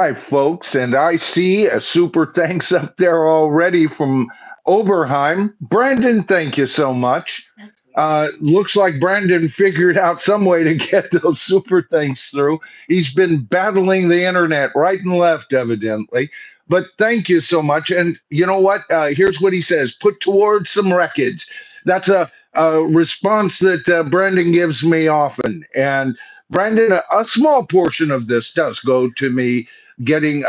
Hi, folks, and I see a super thanks up there already from Oberheim. Brandon, thank you so much. Looks like Brandon figured out some way to get those super thanks through. He's been battling the internet right and left, evidently. But thank you so much. And you know what? Here's what he says: put towards some records. That's a response that Brandon gives me often. And Brandon, a small portion of this does go to me getting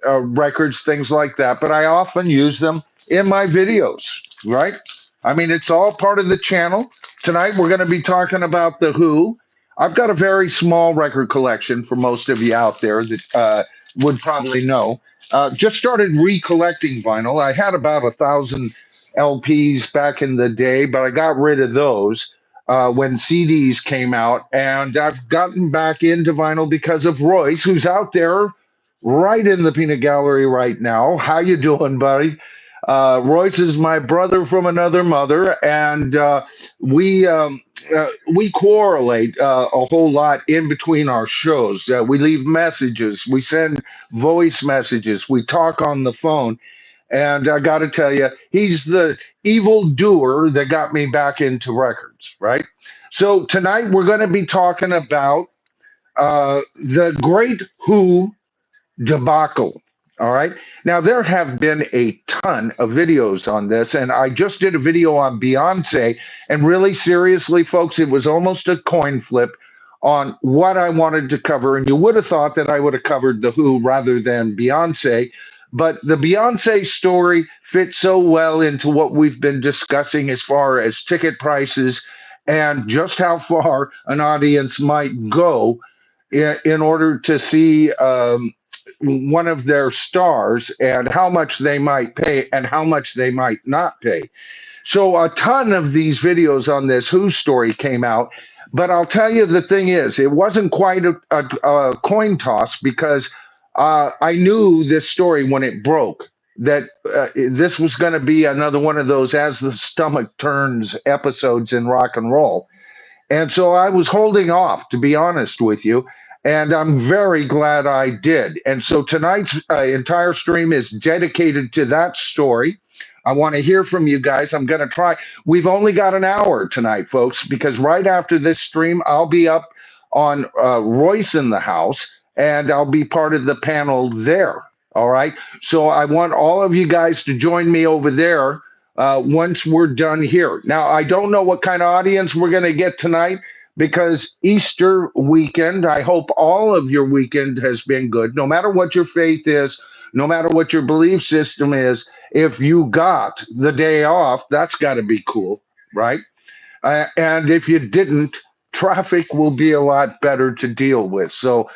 records, things like that. But I often use them in my videos, right? I mean, it's all part of the channel. Tonight, we're going to be talking about The Who. I've got a very small record collection for most of you out there that would probably know. Just started recollecting vinyl. I had about 1,000 LPs back in the day, but I got rid of those when CDs came out. And I've gotten back into vinyl because of Royce, who's out there right in the peanut gallery right now. How you doing, buddy? Royce is my brother from another mother, and we correlate a whole lot in between our shows. We leave messages, we send voice messages, we talk on the phone, and I got to tell you, he's the evil doer that got me back into records. Right. So tonight we're going to be talking about the Great Who debacle. All right. Now, there have been a ton of videos on this, and I just did a video on Beyonce. And really, seriously, folks, it was almost a coin flip on what I wanted to cover. And you would have thought that I would have covered The Who rather than Beyonce. But the Beyonce story fits so well into what we've been discussing as far as ticket prices and just how far an audience might go in order to see one of their stars and how much they might pay and how much they might not pay. So a ton of these videos on this Who story came out. But I'll tell you, the thing is, it wasn't quite a coin toss because I knew this story when it broke that this was going to be another one of those as the stomach turns episodes in rock and roll. And so I was holding off, to be honest with you. And I'm very glad I did. And so tonight's entire stream is dedicated to that story. I want to hear from you guys. I'm going to try. We've only got an hour tonight, folks, because right after this stream, I'll be up on Royce in the House, and I'll be part of the panel there. All right. So I want all of you guys to join me over there once we're done here. Now, I don't know what kind of audience we're going to get tonight because Easter weekend, I hope all of your weekend has been good, no matter what your faith is, no matter what your belief system is. If you got the day off, that's got to be cool, right? And if you didn't, traffic will be a lot better to deal with. So,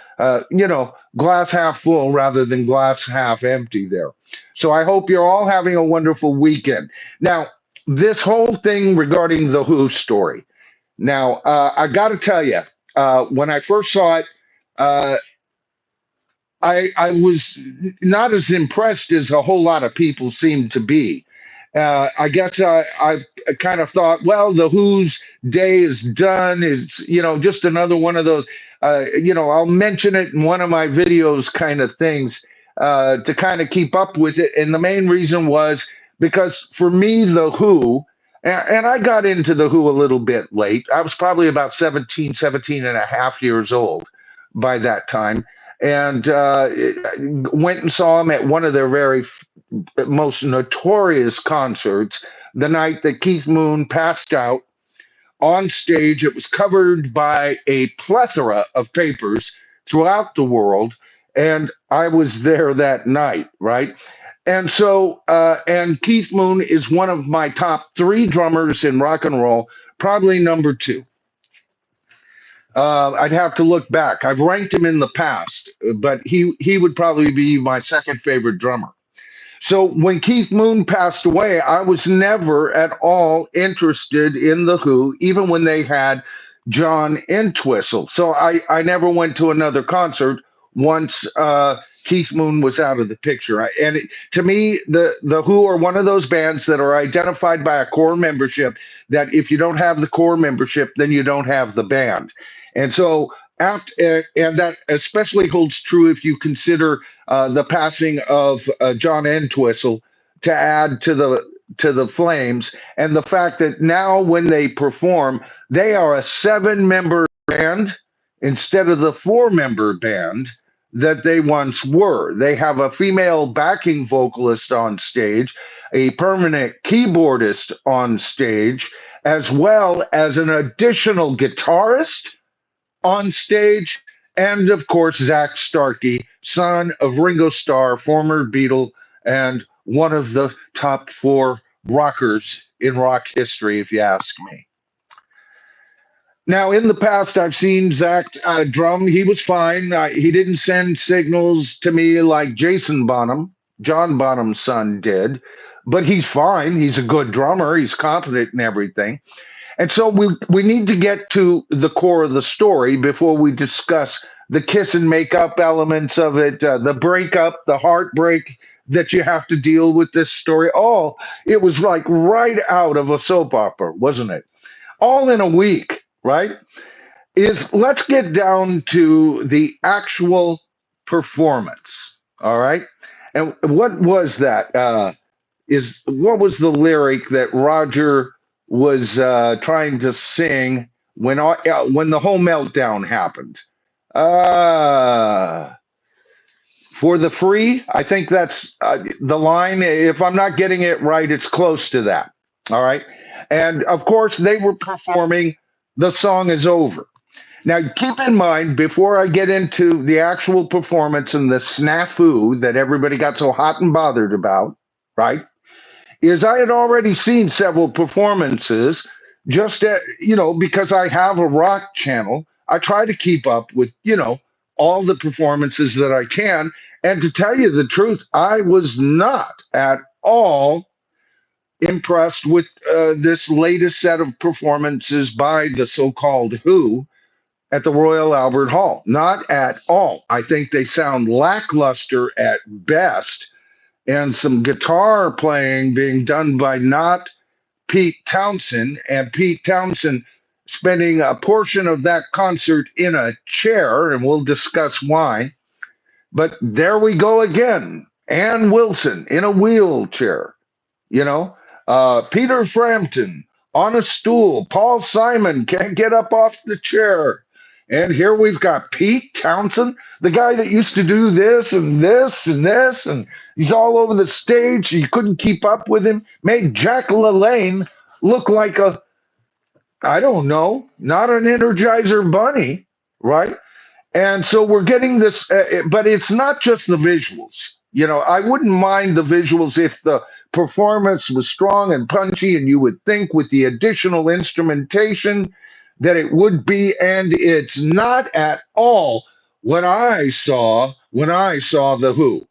glass half full rather than glass half empty there. So I hope you're all having a wonderful weekend. Now, this whole thing regarding the Who story. Now, I got to tell you, when I first saw it, uh, I was not as impressed as a whole lot of people seem to be. I guess I kind of thought, well, the Who's day is done. It's just another one of those. I'll mention it in one of my videos, kind of things, to kind of keep up with it. And the main reason was because for me, the Who, and I got into the Who a little bit late. I was probably about 17 and a half years old by that time and went and saw him at one of their very most notorious concerts the night that Keith Moon passed out on stage. It was covered by a plethora of papers throughout the world, and I was there that night, right? And so, and Keith Moon is one of my top three drummers in rock and roll, probably number two. I'd have to look back. I've ranked him in the past, but he would probably be my second favorite drummer. So when Keith Moon passed away, I was never at all interested in the Who, even when they had John Entwistle. So I never went to another concert once Keith Moon was out of the picture. To me, the Who are one of those bands that are identified by a core membership. That if you don't have the core membership, then you don't have the band. And so and that especially holds true if you consider the passing of John Entwistle to add to the Flames, and the fact that now when they perform, they are a seven-member band instead of the four-member band that they once were. They have a female backing vocalist on stage, a permanent keyboardist on stage, as well as an additional guitarist on stage, and of course, Zak Starkey, son of Ringo Starr, former Beatle, and one of the top four rockers in rock history, if you ask me. Now, in the past, I've seen Zach drum. He was fine. He didn't send signals to me like Jason Bonham, John Bonham's son, did, but he's fine. He's a good drummer. He's competent in everything. And so we need to get to the core of the story before we discuss the kiss and make up elements of it, the breakup, the heartbreak that you have to deal with this story. Oh, it was like right out of a soap opera, wasn't it? All in a week, right? Is let's get down to the actual performance. All right. And what was that? Is what was the lyric that Roger was trying to sing when the whole meltdown happened? Uh, for the free, I think that's the line. If I'm not getting it right, it's close to that. All right, and of course they were performing. The song is over. Now, keep in mind, before I get into the actual performance and the snafu that everybody got so hot and bothered about, right? Is I had already seen several performances just because I have a rock channel. I try to keep up with all the performances that I can, and to tell you the truth, I was not at all impressed with this latest set of performances by the so-called Who at the Royal Albert Hall. Not at all. I think they sound lackluster at best, and some guitar playing being done by not Pete Townsend, and Pete Townsend spending a portion of that concert in a chair, and we'll discuss why. But there we go again. Ann Wilson in a wheelchair, you know. Peter Frampton on a stool. Paul Simon can't get up off the chair. And here we've got Pete Townsend, the guy that used to do this and this and this, and he's all over the stage. You couldn't keep up with him. Made Jack LaLanne look like I don't know, not an Energizer bunny, right? And so we're getting this, but it's not just the visuals. I wouldn't mind the visuals if the performance was strong and punchy, and you would think with the additional instrumentation that it would be, and it's not at all what I saw when I saw The Who.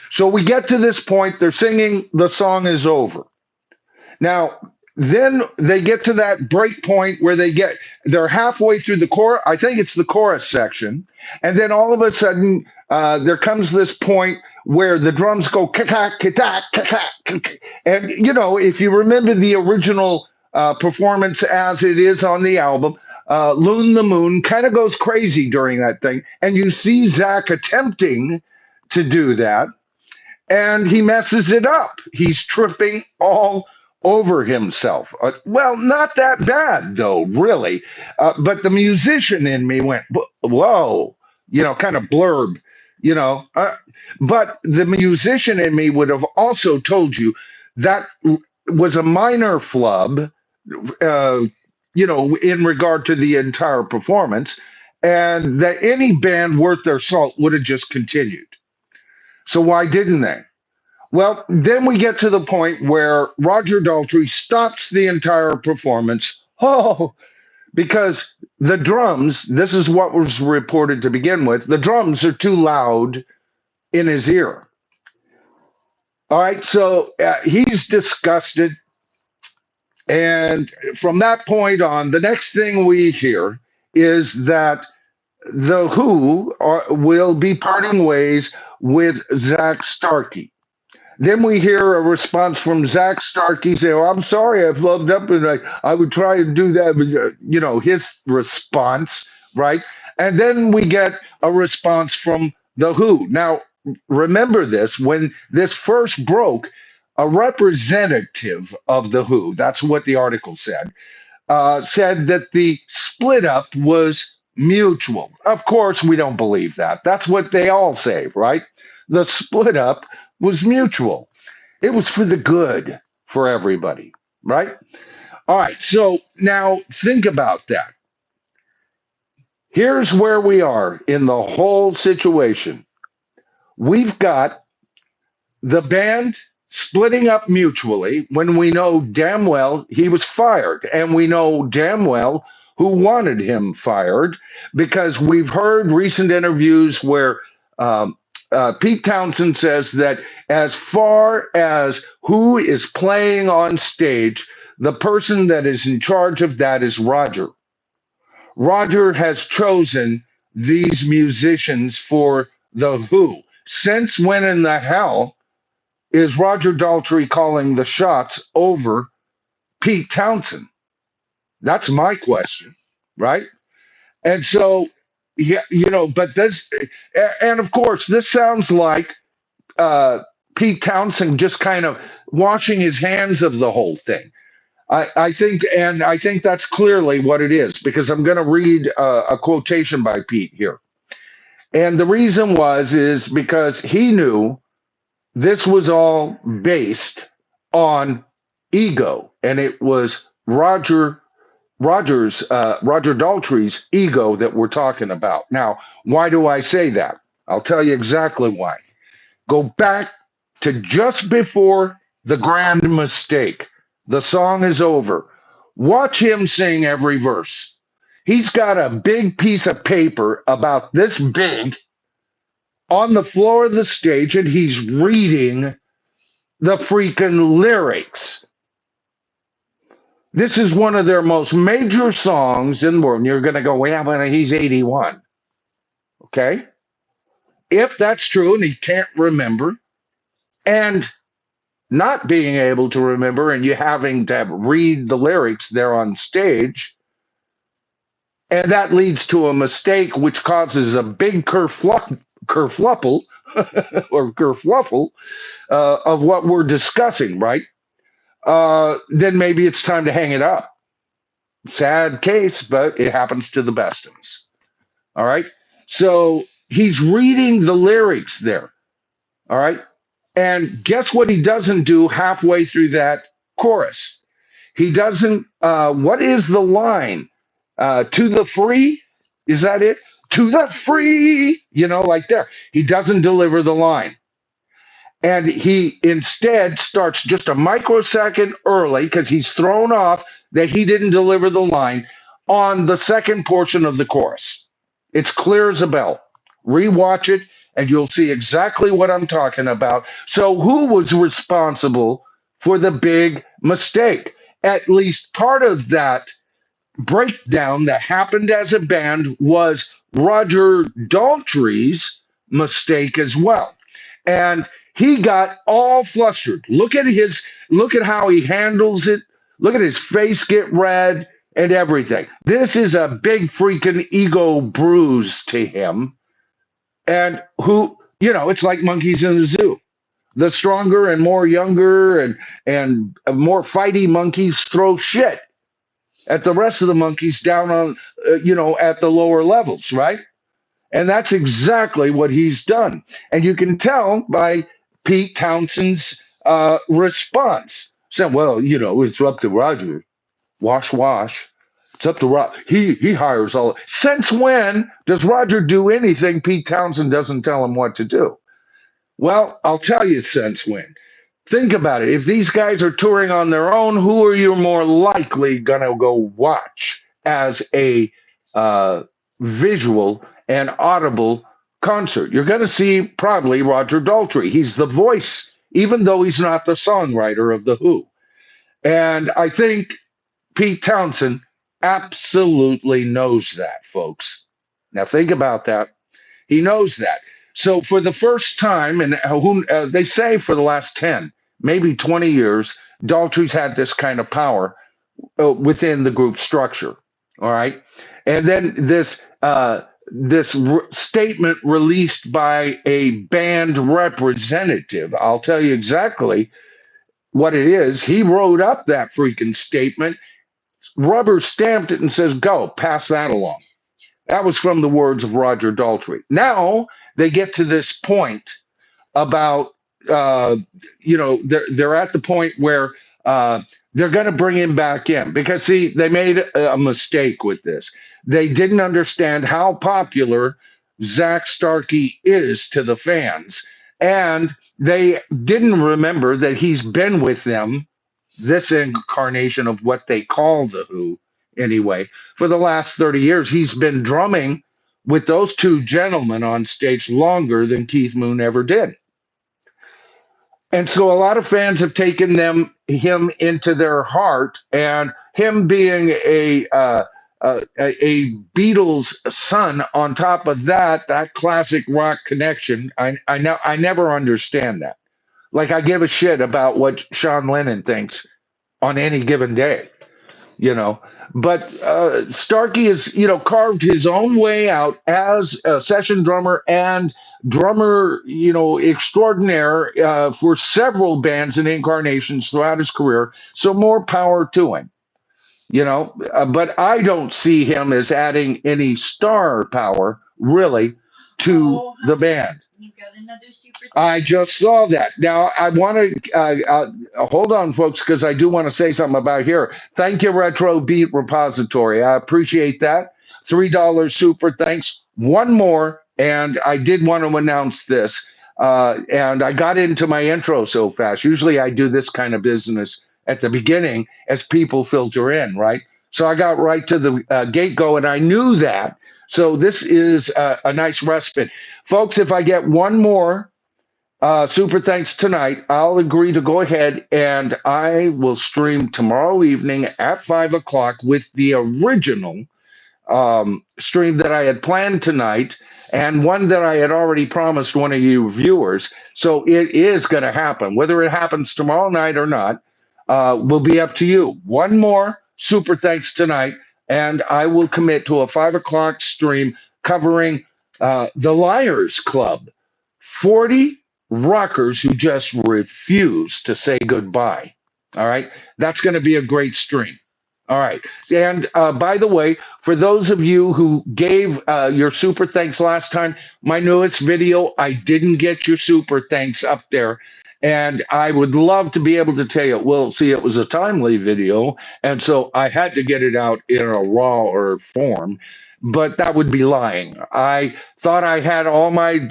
So we get to this point, they're singing, the song is over. Now, then they get to that break point where they're halfway through the chorus. I think it's the chorus section. And then all of a sudden, there comes this point where the drums go ka-ka, ka-ta, ka-ka, ka-ka. And, if you remember the original performance as it is on the album, Loon the Moon kind of goes crazy during that thing. And you see Zach attempting to do that, and he messes it up. He's tripping all over himself. Well, not that bad, though, really. But the musician in me went, whoa, kind of blurb, you know. But the musician in me would have also told you that was a minor flub, in regard to the entire performance, and that any band worth their salt would have just continued. So why didn't they? Well, then we get to the point where Roger Daltrey stops the entire performance. Oh, because the drums, this is what was reported to begin with, the drums are too loud in his ear. All right, so he's disgusted. And from that point on, the next thing we hear is that the Who will be parting ways with Zak Starkey. Then we hear a response from Zak Starkey saying, "Oh, I'm sorry, I flubbed up, and I would try and do that." But, his response, right? And then we get a response from The Who. Now, remember this, when this first broke, a representative of The Who, that's what the article said that the split up was mutual. Of course, we don't believe that. That's what they all say, right? The split up was mutual, it was for the good for everybody, right? All right, so now think about that. Here's where we are in the whole situation. We've got the band splitting up mutually when we know damn well he was fired, and we know damn well who wanted him fired, because we've heard recent interviews where Pete Townsend says that as far as who is playing on stage, the person that is in charge of that is Roger. Roger has chosen these musicians for The Who. Since when in the hell is Roger Daltrey calling the shots over Pete Townsend? That's my question, right? And so, yeah, but this, and of course, this sounds like uh, Pete Townsend just kind of washing his hands of the whole thing. I think that's clearly what it is, because I'm going to read a quotation by Pete here. And the reason is because he knew this was all based on ego, and it was Roger Daltrey's ego that we're talking about. Now, why do I say that? I'll tell you exactly why. Go back to just before the grand mistake. The song is over. Watch him sing every verse. He's got a big piece of paper about this big on the floor of the stage, and he's reading the freaking lyrics. This is one of their most major songs in the world. And you're going to go, well, yeah, but he's 81. Okay? If that's true and he can't remember, and not being able to remember, and you having to read the lyrics there on stage, and that leads to a mistake which causes a big kerfluffle or kerfluffle of what we're discussing, right? Then maybe it's time to hang it up. Sad case, but it happens to the best of us. All right. So he's reading the lyrics there. All right. And guess what he doesn't do halfway through that chorus? He doesn't, what is the line? To the free? Is that it? To the free, like there. He doesn't deliver the line. And he instead starts just a microsecond early, because he's thrown off that he didn't deliver the line on the second portion of the chorus. It's clear as a bell. Rewatch it, and you'll see exactly what I'm talking about. So, who was responsible for the big mistake? At least part of that breakdown that happened as a band was Roger Daltrey's mistake as well. And he got all flustered. Look at how he handles it. Look at his face get red and everything. This is a big freaking ego bruise to him. And it's like monkeys in the zoo. The stronger and more younger and more fighty monkeys throw shit at the rest of the monkeys down on, at the lower levels, right? And that's exactly what he's done. And you can tell by Pete Townsend's response. Saying, well, it's up to Roger. Wash. It's up to Roger. He hires all. Since when does Roger do anything Pete Townsend doesn't tell him what to do? Well, I'll tell you since when. Think about it. If these guys are touring on their own, who are you more likely going to go watch as a visual and audible concert? You're going to see probably Roger Daltrey. He's the voice, even though he's not the songwriter of The Who. And I think Pete Townsend absolutely knows that, folks. Now think about that. He knows that. So for the first time, and they say for the last 10, maybe 20 years, Daltrey's had this kind of power within the group structure. All right. And then this statement released by a band representative. I'll tell you exactly what it is. He wrote up that freaking statement, rubber stamped it, and says, "Go, pass that along." That was from the words of Roger Daltrey. Now they get to this point about uh, they're at the point where uh, they're going to bring him back in because see they made a mistake with this. They didn't understand how popular Zak Starkey is to the fans, and they didn't remember that he's been with them, this incarnation of what they call the Who anyway, for the last 30 years. He's been drumming with those two gentlemen on stage longer than Keith Moon ever did. And so a lot of fans have taken him into their heart, and him being a Beatles son. On top of that, that classic rock connection. I never understand that. Like I give a shit about what Sean Lennon thinks on any given day, you know. But Starkey has, carved his own way out as a session drummer and drummer, extraordinaire for several bands and incarnations throughout his career. So more power to him, but I don't see him as adding any star power really to the band. You've got another super. I just saw that. Now I want to hold on, folks, because I do want to say something about here. Thank you, Retro Beat Repository. I appreciate that. $3 super thanks. One more, and I did want to announce this. And I got into my intro so fast. Usually I do this kind of business at the beginning as people filter in, right? So I got right to the gate go, and I knew that. So this is a nice respite. Folks, if I get one more super thanks tonight, I'll agree to go ahead and I will stream tomorrow evening at 5 o'clock with the original stream that I had planned tonight and one that I had already promised one of you viewers. So it is going to happen. Whether it happens tomorrow night or not will be up to you. One more super thanks tonight, and I will commit to a 5 o'clock stream covering the Liars Club. 40 rockers who just refuse to say goodbye. All right. That's going to be a great stream. All right. And by the way, for those of you who gave your super thanks last time, my newest video, I didn't get your super thanks up there. And I would love to be able to tell you, well, see, it was a timely video. And so I had to get it out in a raw or form, but that would be lying. I thought I had all my,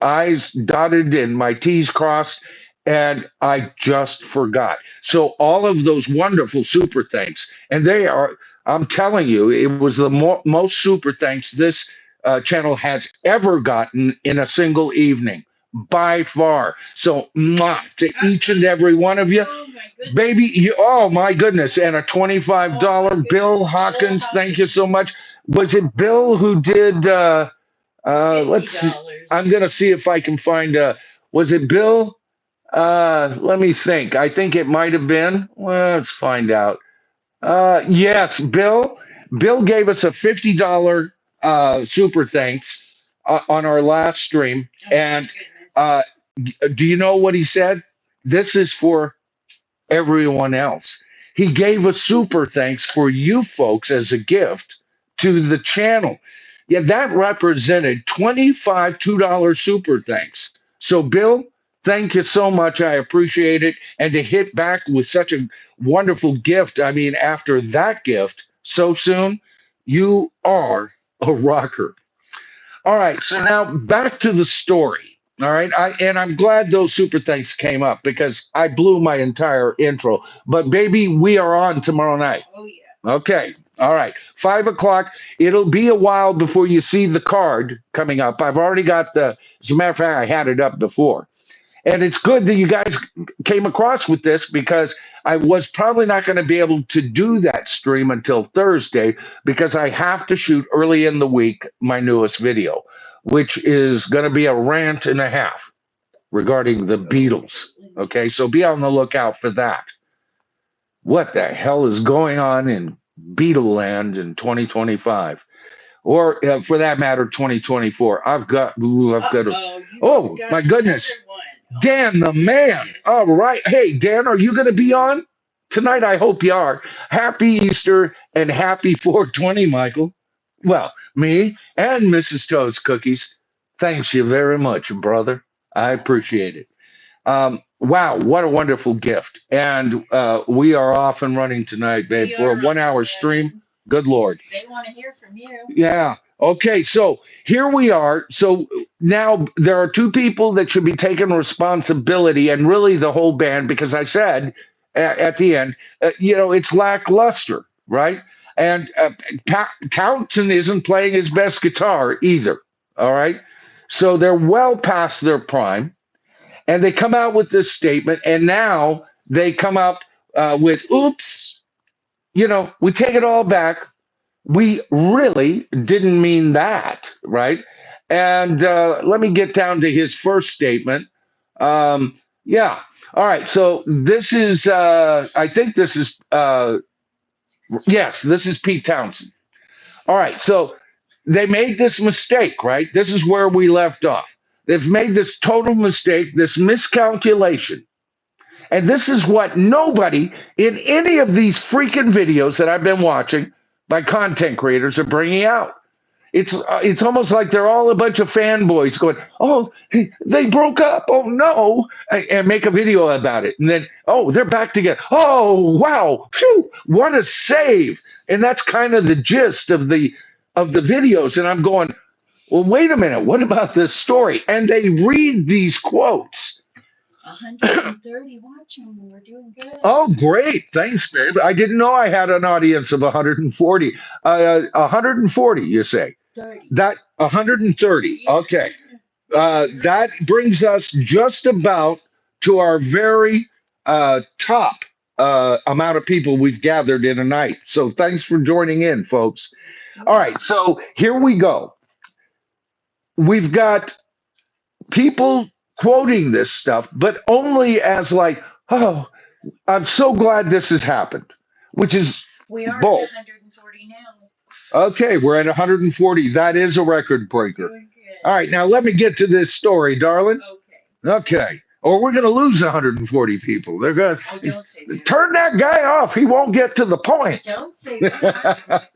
I's dotted and my T's crossed, and I just forgot. So all of those wonderful super thanks, and they are, I'm telling you, it was the most super thanks this channel has ever gotten in a single evening by far. So mwah, to each and every one of you. Baby, oh my goodness. And a $25 Bill Hawkins, thank you so much. Was it Bill who did let's see, I'm gonna see if I can find was it Bill? Let me think. I think it might have been. Well, let's find out. Yes, Bill. Bill gave us a $50 super thanks on our last stream. And do you know what he said? This is for everyone else. He gave a super thanks for you folks as a gift to the channel. Yeah, that represented 25 $2 super thanks. So, Bill, thank you so much. I appreciate it. And to hit back with such a wonderful gift, I mean, after that gift so soon, you are a rocker. All right, so now back to the story. All right, I'm glad those super thanks came up because I blew my entire intro. But baby, we are on tomorrow night. Oh yeah. Okay. All right. 5 o'clock. It'll be a while before you see the card coming up. I've already got as a matter of fact, I had it up before. And it's good that you guys came across with this because I was probably not going to be able to do that stream until Thursday because I have to shoot early in the week my newest video, which is going to be a rant and a half regarding the Beatles. Okay, so be on the lookout for that. What the hell is going on in Beatleland in 2025? or for that matter, 2024. Oh my goodness, Dan the man. All right, hey Dan, are you going to be on tonight? I hope you are. Happy Easter and happy 420, Michael. Well, me and Mrs. Toad's cookies. Thanks you very much, brother. I appreciate it. Wow, what a wonderful gift. And we are off and running tonight, babe, for a 1 hour stream. Good Lord. They want to hear from you. Yeah. Okay, so here we are. So now there are two people that should be taking responsibility, and really the whole band, because I said at the end, it's lackluster, right? And Townsend isn't playing his best guitar either. All right. So they're well past their prime. And they come out with this statement, and now they come up with, oops, we take it all back. We really didn't mean that, right? And let me get down to his first statement. Yeah. All right. So this is, I think this is, yes, this is Pete Townsend. All right. So they made this mistake, right? This is where we left off. They've made this total mistake, this miscalculation. And this is what nobody in any of these freaking videos that I've been watching by content creators are bringing out. It's almost like they're all a bunch of fanboys going, oh, they broke up. Oh, no. And make a video about it. And then, oh, they're back together. Oh, wow. Phew, what a save. And that's kind of the gist of the videos. And I'm going, well, wait a minute. What about this story? And they read these quotes. 130 watching. We're doing good. Oh, great. Thanks, babe. I didn't know I had an audience of 140. 140, you say? 30. That 130. Okay. That brings us just about to our very top amount of people we've gathered in a night. So thanks for joining in, folks. All right. So here we go. We've got people quoting this stuff, but only as like, oh, I'm so glad this has happened, which is we are bold. At 140 now. Okay, we're at 140. That is a record breaker. All right, now let me get to this story, darling. Okay. Or we're going to lose 140 people. They're going to turn that guy off. He won't get to the point. Don't say that.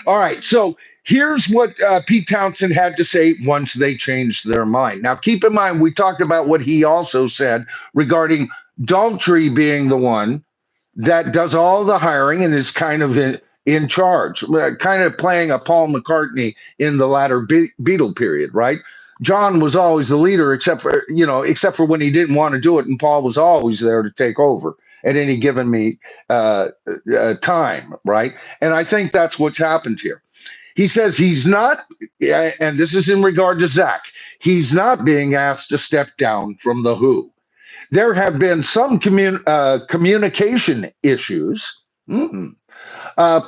All right, so here's what Pete Townsend had to say once they changed their mind. Now, keep in mind, we talked about what he also said regarding Daltrey being the one that does all the hiring and is kind of in charge, kind of playing a Paul McCartney in the latter Beatle period, right? John was always the leader, except for when he didn't want to do it, and Paul was always there to take over at any given time, right? And I think that's what's happened here. He says he's not, and this is in regard to Zak, he's not being asked to step down from The Who. There have been some communication issues,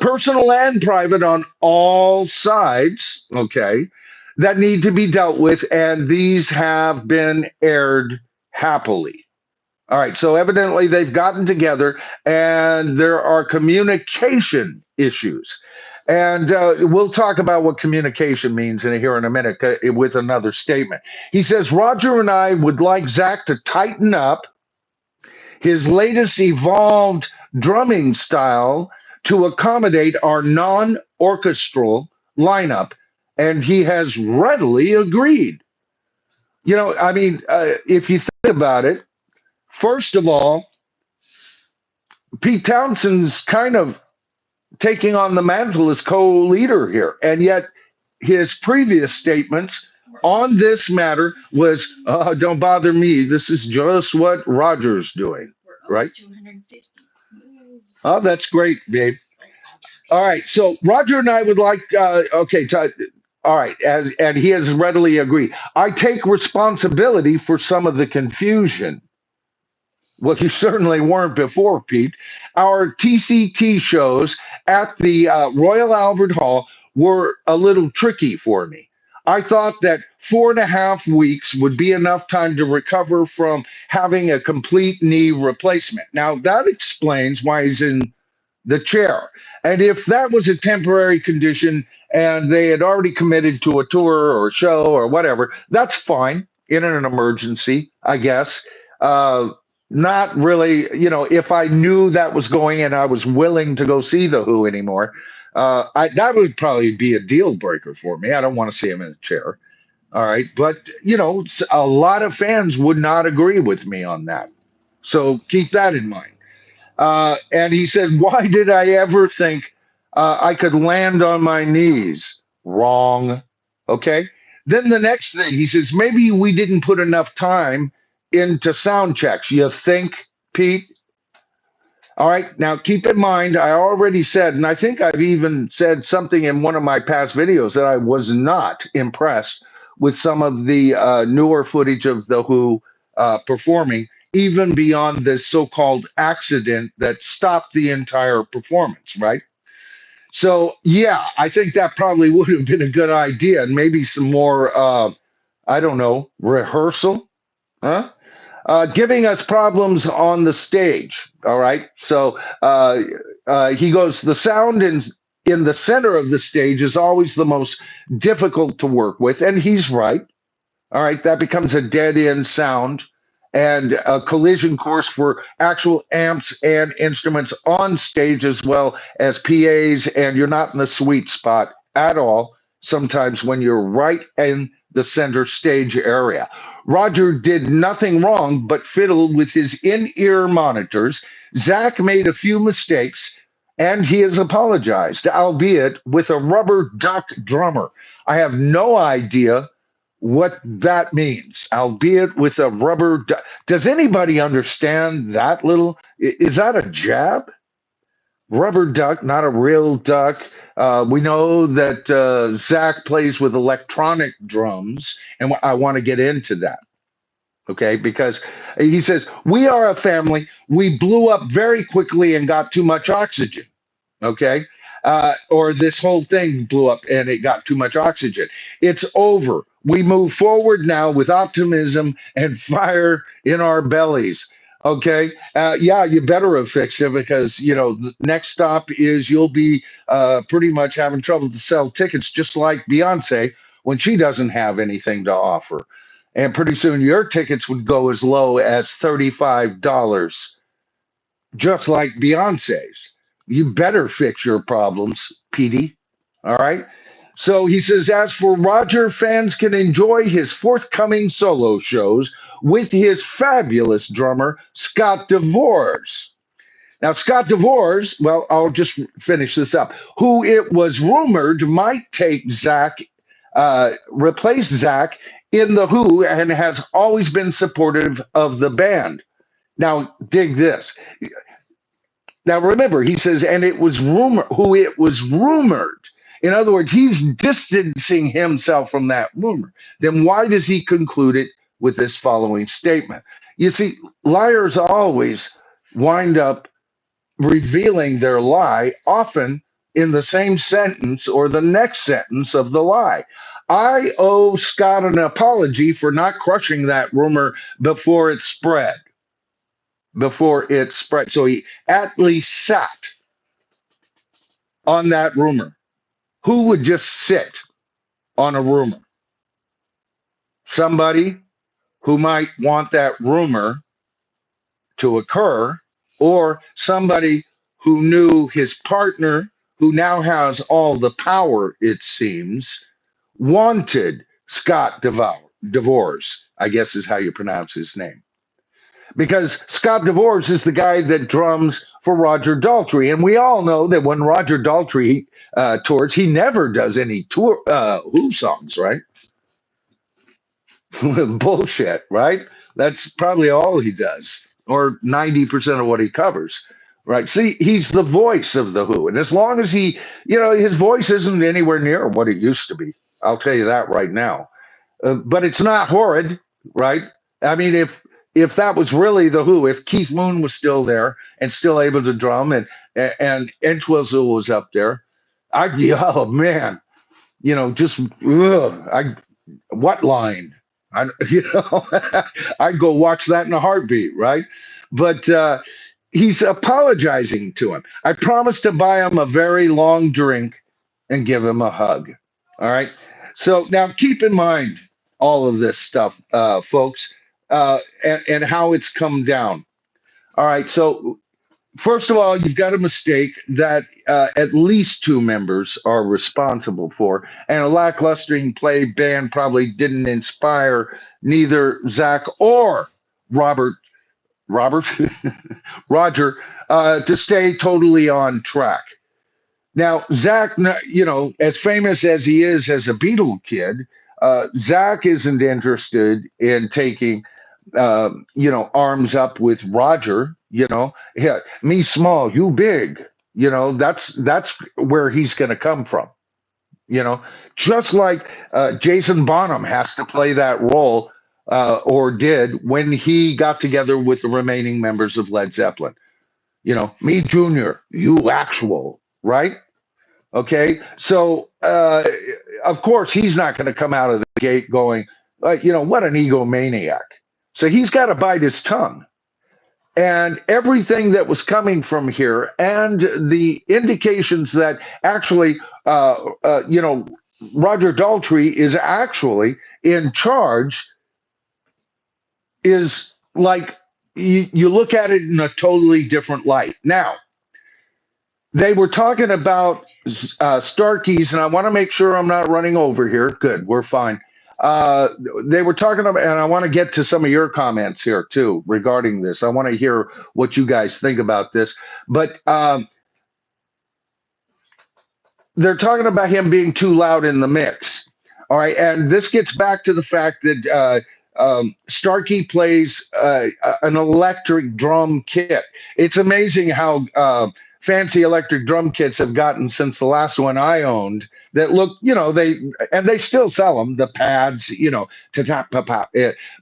personal and private on all sides, okay, that need to be dealt with, and these have been aired happily. All right, so evidently they've gotten together, and there are communication issues. And we'll talk about what communication means here in a minute with another statement. He says, Roger and I would like Zak to tighten up his latest evolved drumming style to accommodate our non-orchestral lineup, and he has readily agreed. If you think about it, first of all, Pete Townsend's kind of taking on the mantle as co-leader here, and yet his previous statements on this matter was, don't bother me. This is just what Roger's doing, right? 250. Oh, that's great, babe. All right, so Roger and I would like, all right, and he has readily agreed. I take responsibility for some of the confusion. Well, you certainly weren't before, Pete. Our TCT shows at the Royal Albert Hall were a little tricky for me. I thought that 4.5 weeks would be enough time to recover from having a complete knee replacement. Now, that explains why he's in the chair. And if that was a temporary condition and they had already committed to a tour or a show or whatever. That's fine in an emergency, I guess. Uh, Not really, if I knew that was going and I was willing to go see the Who anymore, that would probably be a deal breaker for me. I don't want to see him in a chair. All right. But, a lot of fans would not agree with me on that. So keep that in mind. And he said, why did I ever think I could land on my knees? Wrong. Okay. Then the next thing, he says, maybe we didn't put enough time into sound checks. You think, Pete? All right. Now, keep in mind, I already said, and I think I've even said something in one of my past videos that I was not impressed with some of the newer footage of the Who performing, even beyond this so-called accident that stopped the entire performance, right? So, yeah, I think that probably would have been a good idea, and maybe some more, I don't know, rehearsal, huh? Giving us problems on the stage. All right. So he goes, the sound in the center of the stage is always the most difficult to work with. And he's right. All right, that becomes a dead end sound and a collision course for actual amps and instruments on stage as well as PAs, and you're not in the sweet spot at all sometimes when you're right in the center stage area. Roger did nothing wrong but fiddle with his in ear monitors. Zach made a few mistakes and he has apologized, albeit with a rubber duck drummer. I have no idea what that means, albeit with a rubber. Does anybody understand that little? Is that a jab? Rubber duck, not a real duck. We know that Zach plays with electronic drums, and I want to get into that. Okay, because he says, we are a family. We blew up very quickly and got too much oxygen. Okay. Or this whole thing blew up and it got too much oxygen. It's over. We move forward now with optimism and fire in our bellies. Okay. Yeah, you better have fixed it because, the next stop is you'll be pretty much having trouble to sell tickets, just like Beyonce when she doesn't have anything to offer. And pretty soon your tickets would go as low as $35, just like Beyonce's. You better fix your problems, Petey. All right. So he says, as for Roger, fans can enjoy his forthcoming solo shows with his fabulous drummer, Scott DeVores. Now, Scott DeVores, well, I'll just finish this up, who it was rumored might take Zach, replace Zach in The Who, and has always been supportive of the band. Now, dig this. Now remember, he says, and it was rumored. In other words, he's distancing himself from that rumor. Then why does he conclude it with this following statement? You see, liars always wind up revealing their lie, often in the same sentence or the next sentence of the lie. I owe Scott an apology for not crushing that rumor before it spread. So he at least sat on that rumor. Who would just sit on a rumor? Somebody who might want that rumor to occur, or somebody who knew his partner, who now has all the power, it seems, wanted Scott DeVores, I guess is how you pronounce his name. Because Scott DeVores is the guy that drums for Roger Daltrey. And we all know that when Roger Daltrey tours, he never does any Who songs, right? Bullshit, right? That's probably all he does, or 90% of what he covers, right? See, he's the voice of the Who. And as long as his voice isn't anywhere near what it used to be, I'll tell you that right now. But it's not horrid, right? I mean, if that was really the Who, if Keith Moon was still there and still able to drum, and Entwistle was up there, I'd be, oh man, just what line? I'd go watch that in a heartbeat, right? But he's apologizing to him. I promised to buy him a very long drink and give him a hug. All right. So now keep in mind all of this stuff, folks, and how it's come down. All right. So first of all, you've got a mistake that at least two members are responsible for, and a lackluster play band probably didn't inspire neither Zach or Robert, Robert, Roger, to stay totally on track. Now, Zach, as famous as he is as a Beatle kid, Zach isn't interested in taking arms up with Roger. Yeah, me small, you big. That's where he's going to come from. You know, just like Jason Bonham has to play that role, or did when he got together with the remaining members of Led Zeppelin. Me junior, you actual, right? Okay, so of course he's not going to come out of the gate going, what an egomaniac. So he's got to bite his tongue. And everything that was coming from here, and the indications that actually, Roger Daltrey is actually in charge, is like you look at it in a totally different light. Now, they were talking about Starkeys, and I want to make sure I'm not running over here. Good, we're fine. They were talking about, and I want to get to some of your comments here too regarding this. I want to hear what you guys think about this. But they're talking about him being too loud in the mix. All right, and this gets back to the fact that Starkey plays an electric drum kit. It's amazing how fancy electric drum kits have gotten since the last one I owned. That look, they still sell them. The pads, to tap, pop, pop.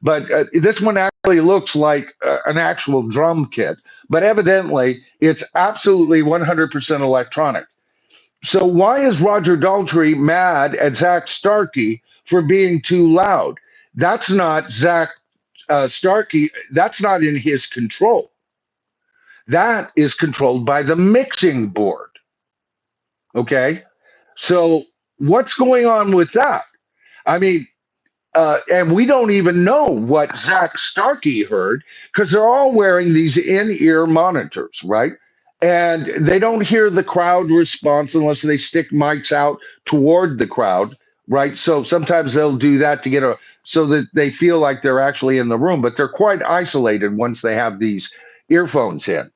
But this one actually looks like an actual drum kit. But evidently, it's absolutely 100% electronic. So why is Roger Daltrey mad at Zak Starkey for being too loud? That's not Zak Starkey. That's not in his control. That is controlled by the mixing board. Okay. So what's going on with that? I mean, and we don't even know what Zak Starkey heard because they're all wearing these in-ear monitors, right? And they don't hear the crowd response unless they stick mics out toward the crowd, right? So sometimes they'll do that to get so that they feel like they're actually in the room, but they're quite isolated once they have these earphones in.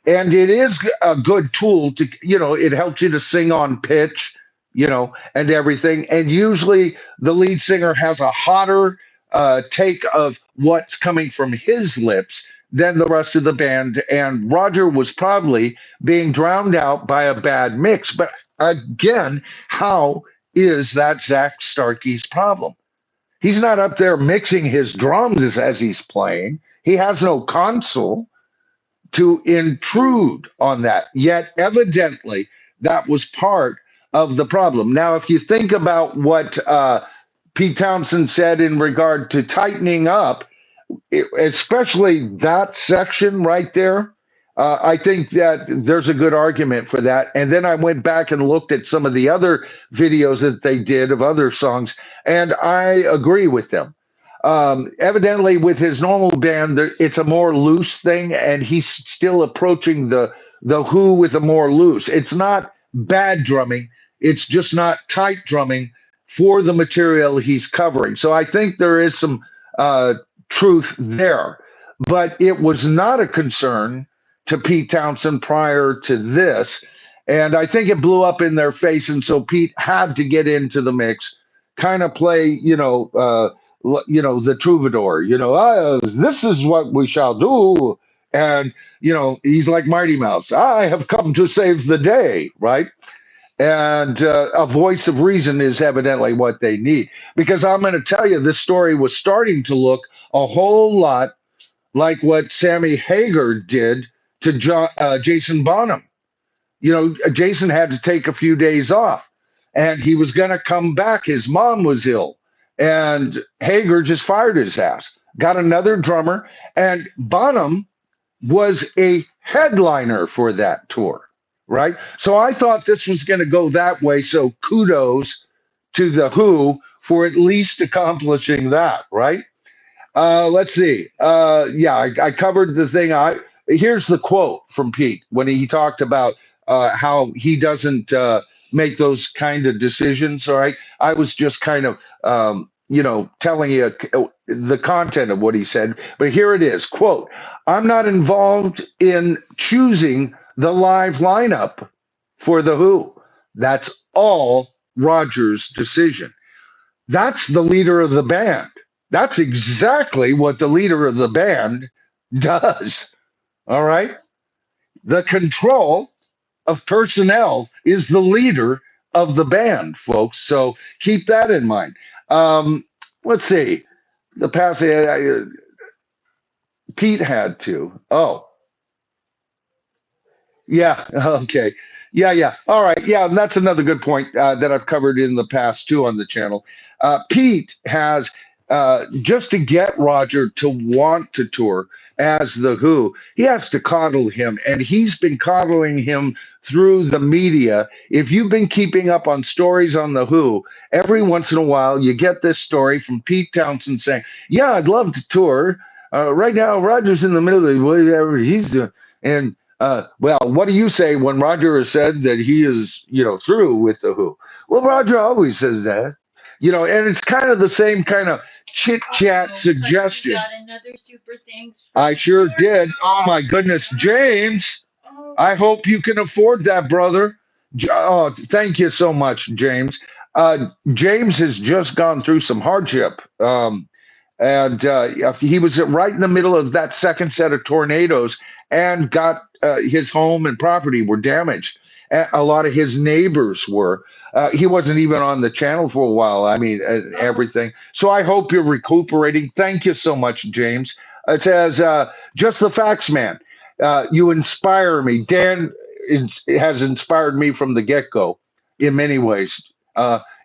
And it is a good tool to, it helps you to sing on pitch, and everything. And usually the lead singer has a hotter take of what's coming from his lips than the rest of the band. And Roger was probably being drowned out by a bad mix. But again, how is that Zak Starkey's problem? He's not up there mixing his drums as he's playing. He has no console to intrude on that. Yet, evidently, that was part of the problem. Now, if you think about what Pete Townsend said in regard to tightening up, especially that section right there, I think that there's a good argument for that. And then I went back and looked at some of the other videos that they did of other songs, and I agree with them. Evidently, with his normal band, it's a more loose thing, and he's still approaching the Who with a more loose. It's not bad drumming; it's just not tight drumming for the material he's covering. So I think there is some truth there, but it was not a concern to Pete Townsend prior to this, and I think it blew up in their face, and so Pete had to get into the mix, kind of play, the troubadour, this is what we shall do. And, he's like Mighty Mouse. I have come to save the day, right? And a voice of reason is evidently what they need. Because I'm going to tell you, this story was starting to look a whole lot like what Sammy Hagar did to Jason Bonham. Jason had to take a few days off and he was going to come back. His mom was ill, and Hager just fired his ass, got another drummer, and Bonham was a headliner for that tour, right? So I thought this was going to go that way. So kudos to the Who for at least accomplishing that, right? Let's see. Yeah, I covered the thing. Here's the quote from Pete when he talked about how he doesn't make those kind of decisions. All right, I was just kind of telling you the content of what he said, but here it is. Quote: I'm not involved in choosing the live lineup for the Who. That's all Roger's decision. That's the leader of the band. That's exactly what the leader of the band does. All right. The control of personnel is the leader of the band, folks. So keep that in mind. Um, let's see. The past, Pete had to. Oh, yeah. Okay. Yeah. Yeah. All right. Yeah. And that's another good point that I've covered in the past too on the channel. Pete has just to get Roger to want to tour as the Who, he has to coddle him, and he's been coddling him through the media. If you've been keeping up on stories on the Who, every once in a while you get this story from Pete Townsend saying, "Yeah, I'd love to tour. Right now, Roger's in the middle of whatever he's doing," and well, what do you say when Roger has said that he is, through with the Who? Well, Roger always says that, and it's kind of the same kind of chit chat suggestion. Got another super thanks. I sure did. Oh my goodness, James! I hope you can afford that, brother. Oh, thank you so much, James. James has just gone through some hardship. And he was right in the middle of that second set of tornadoes and got his home and property were damaged. A lot of his neighbors were. He wasn't even on the channel for a while. I mean, everything. So I hope you're recuperating. Thank you so much, James. It says, just the facts, man. You inspire me. Dan has inspired me from the get go in many ways.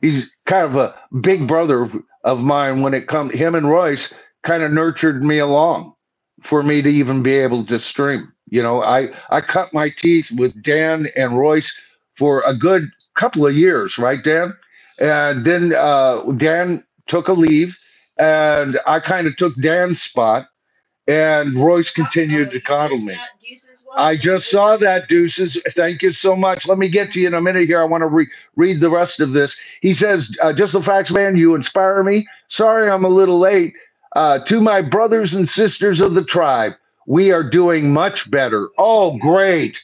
He's kind of a big brother of mine when it comes. Him and Royce kind of nurtured me along for me to even be able to stream. I cut my teeth with Dan and Royce for a good couple of years, right, Dan? And then Dan took a leave, and I kind of took Dan's spot, and Royce continued to coddle me. I just saw that, Deuces. Thank you so much. Let me get to you in a minute here. I want to read the rest of this. He says, just the facts, man, you inspire me. Sorry I'm a little late. To my brothers and sisters of the tribe, we are doing much better. Oh, great.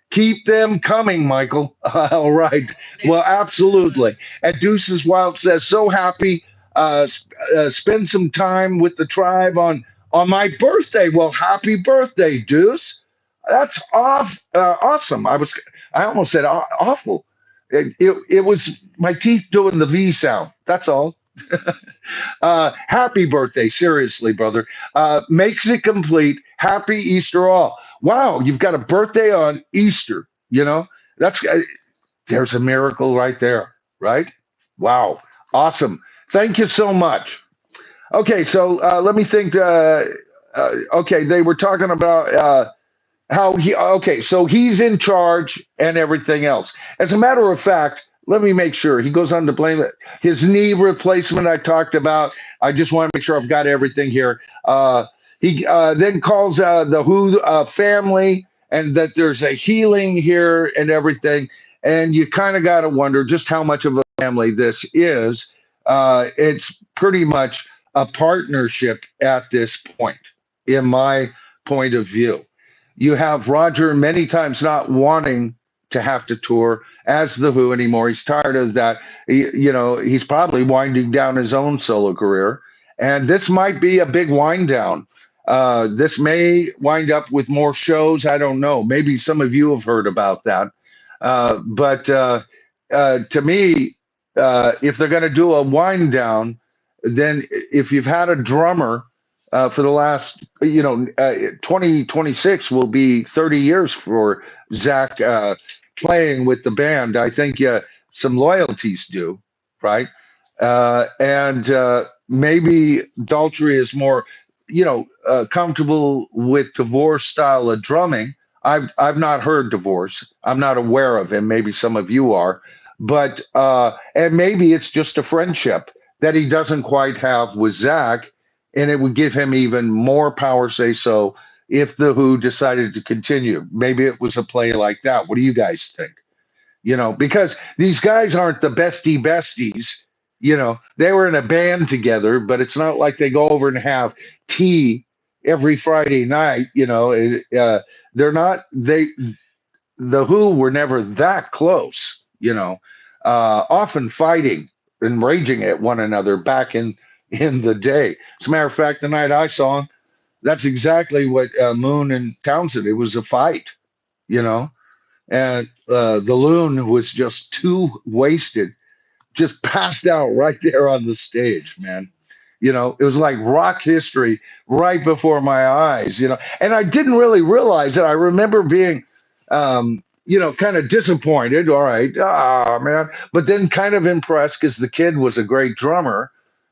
Keep them coming, Michael. All right. Well, absolutely. And Deuces Wild says, so happy. Spend some time with the tribe on my birthday. Well, happy birthday, Deuce. That's awesome. I almost said awful. It was my teeth doing the V sound. That's all. Happy birthday, seriously, brother. Makes it complete. Happy Easter all. Wow, you've got a birthday on Easter. That's there's a miracle right there, right? Wow, awesome. Thank you so much. Okay, so let me think. Okay, they were talking about how he. Okay, so he's in charge and everything else. As a matter of fact, let me make sure he goes on to blame it. His knee replacement I talked about. I just want to make sure I've got everything here. He then calls the Who family and that there's a healing here and everything. And you kind of got to wonder just how much of a family this is. It's pretty much a partnership at this point, in my point of view. You have Roger many times not wanting to have to tour as the Who anymore. He's tired of that. He's probably winding down his own solo career, and this might be a big wind down. This may wind up with more shows. I don't know. Maybe some of you have heard about that. But to me, if they're going to do a wind down, then if you've had a drummer for the last, 2026 will be 30 years for Zach playing with the band. I think some loyalties do, right? And maybe Daltrey is more, comfortable with Tavor style of drumming. I've not heard divorce. I'm not aware of him. Maybe some of you are, but and maybe it's just a friendship that he doesn't quite have with Zach, and it would give him even more power say so if the Who decided to continue. Maybe it was a play like that. What do you guys think? Because these guys aren't the besties. They were in a band together, but it's not like they go over and have tea every Friday night. They're not, the Who were never that close, often fighting and raging at one another back in the day. As a matter of fact, the night I saw him, that's exactly what Moon and Townsend, it was a fight, you know and the loon was just too wasted, just passed out right there on the stage, man. It was like rock history right before my eyes, and I didn't really realize it. I remember being, kind of disappointed. All right, man. But then kind of impressed because the kid was a great drummer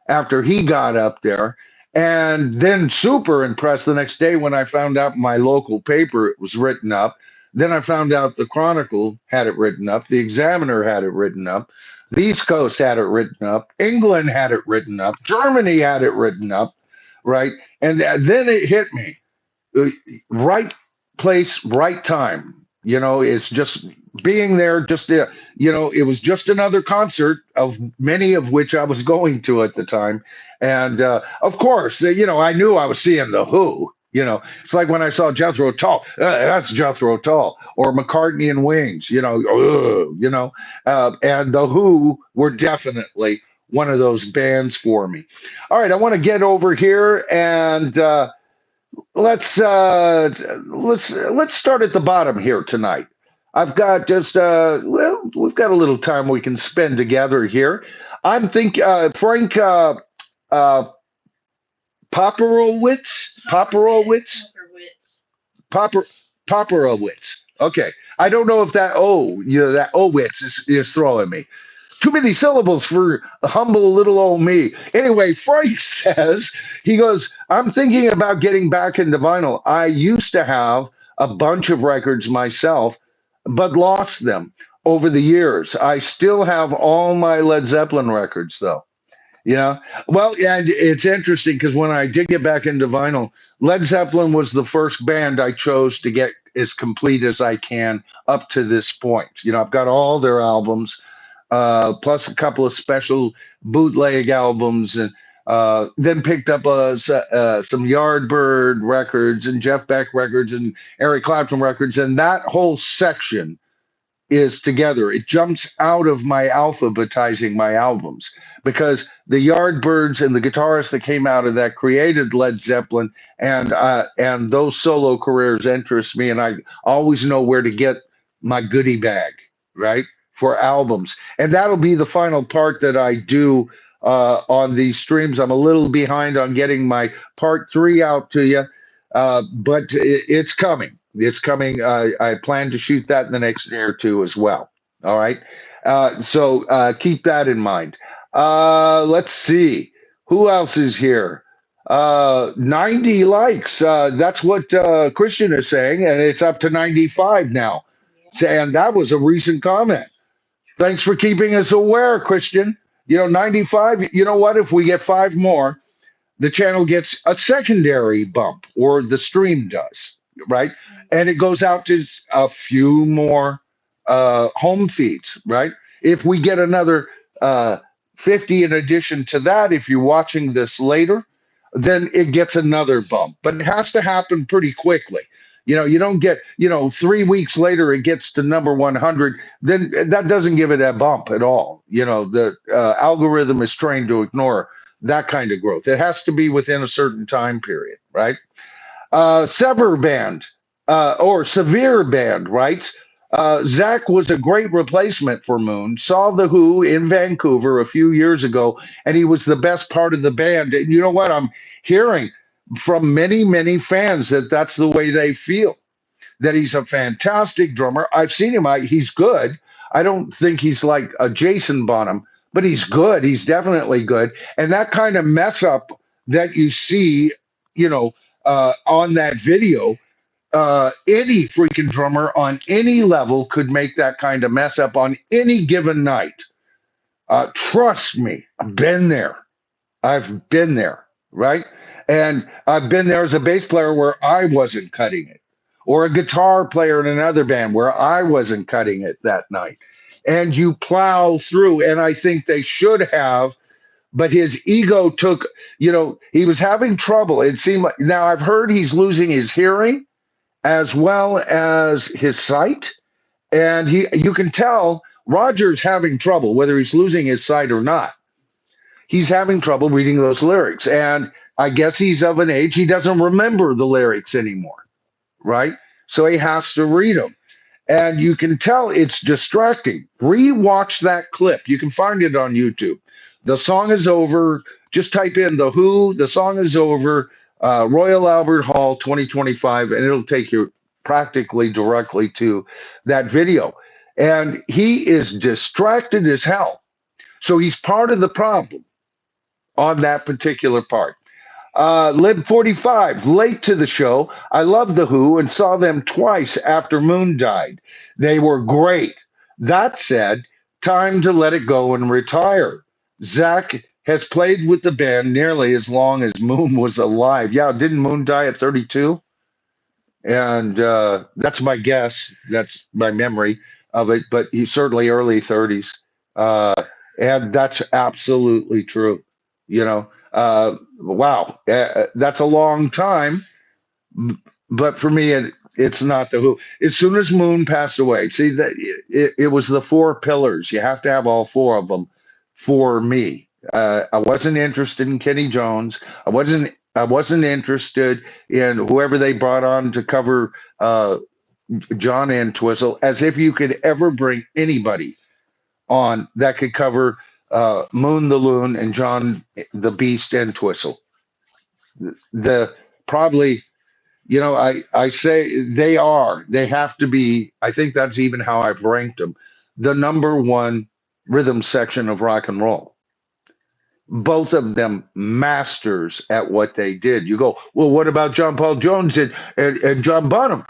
after he got up there. And then super impressed the next day when I found out my local paper it was written up. Then I found out the Chronicle had it written up, the Examiner had it written up, the East Coast had it written up. England had it written up. Germany had it written up, right? And then it hit me. Uh, Right place, right time. It's just being there. It was just another concert of many of which I was going to at the time. And of course, I knew I was seeing the Who. It's like when I saw Jethro Tull. That's Jethro Tull or McCartney and Wings. And the Who were definitely one of those bands for me. All right, I want to get over here and let's let's start at the bottom here tonight. I've got just we've got a little time we can spend together here. I'm thinking Frank uh, Poporowitz, Poporowitz, Popper Poporowitz. Okay, I don't know if that that Owitz is throwing me. Too many syllables for humble little old me. Anyway, Frank says, he goes, I'm thinking about getting back into vinyl. I used to have a bunch of records myself, but lost them over the years. I still have all my Led Zeppelin records, though. Well, yeah, it's interesting because when I did get back into vinyl, Led Zeppelin was the first band I chose to get as complete as I can up to this point. I've got all their albums plus a couple of special bootleg albums, and then picked up some Yardbird records and Jeff Beck records and Eric Clapton records, and that whole section is together. It jumps out of my alphabetizing my albums because the Yardbirds and the guitarist that came out of that created Led Zeppelin, and those solo careers interest me, and I always know where to get my goodie bag, right, for albums. And that'll be the final part that I do on these streams. I'm a little behind on getting my part three out to you, but it's coming. It's coming. I plan to shoot that in the next day or two as well. All right. So keep that in mind. Let's see. Who else is here? 90 likes. That's what Christian is saying, and it's up to 95 now. And that was a recent comment. Thanks for keeping us aware, Christian. 95. You know what? If we get five more, the channel gets a secondary bump, or the stream does, right? And it goes out to a few more home feeds, right? If we get another 50 in addition to that, if you're watching this later, then it gets another bump. But it has to happen pretty quickly. You don't get, 3 weeks later, it gets to number 100, then that doesn't give it a bump at all. The algorithm is trained to ignore that kind of growth. It has to be within a certain time period, right? Sever Band or Severe Band writes, Zach was a great replacement for Moon. Saw the Who in Vancouver a few years ago, and he was the best part of the band. And you know what? I'm hearing from many, many fans that that's the way they feel. That he's a fantastic drummer. I've seen him. He's good. I don't think he's like a Jason Bonham, but he's good. He's definitely good. And that kind of mess up that you see, on that video, any freaking drummer on any level could make that kind of mess up on any given night. Trust me, I've been there. I've been there, right? And I've been there as a bass player where I wasn't cutting it, or a guitar player in another band where I wasn't cutting it that night. And you plow through, and I think they should have, but his ego took, he was having trouble. It seemed like now I've heard he's losing his hearing as well as his sight. And you can tell Roger's having trouble, whether he's losing his sight or not. He's having trouble reading those lyrics. And I guess he's of an age, he doesn't remember the lyrics anymore, right? So he has to read them. And you can tell it's distracting. Rewatch that clip. You can find it on YouTube. The song is over. Just type in The Who, the song is over, Royal Albert Hall 2025, and it'll take you practically directly to that video. And he is distracted as hell. So he's part of the problem on that particular part. Lib 45, late to the show. I love The Who and saw them twice after Moon died. They were great. That said, time to let it go and retire. Zach has played with the band nearly as long as Moon was alive. Yeah, didn't Moon die at 32? And that's my guess. That's my memory of it. But he's certainly early 30s. Uh, and that's absolutely true. Wow, that's a long time. But for me, it's not the Who. As soon as Moon passed away, see that it was the four pillars. You have to have all four of them for me. I wasn't interested in Kenny Jones. I wasn't interested in whoever they brought on to cover John Entwistle. As if you could ever bring anybody on that could cover Moon the Loon and John the Beast Entwistle. The probably I say they have to be. I think that's even how I've ranked them, the number one rhythm section of rock and roll. Both of them masters at what they did. You go, well, what about John Paul Jones and John Bonham?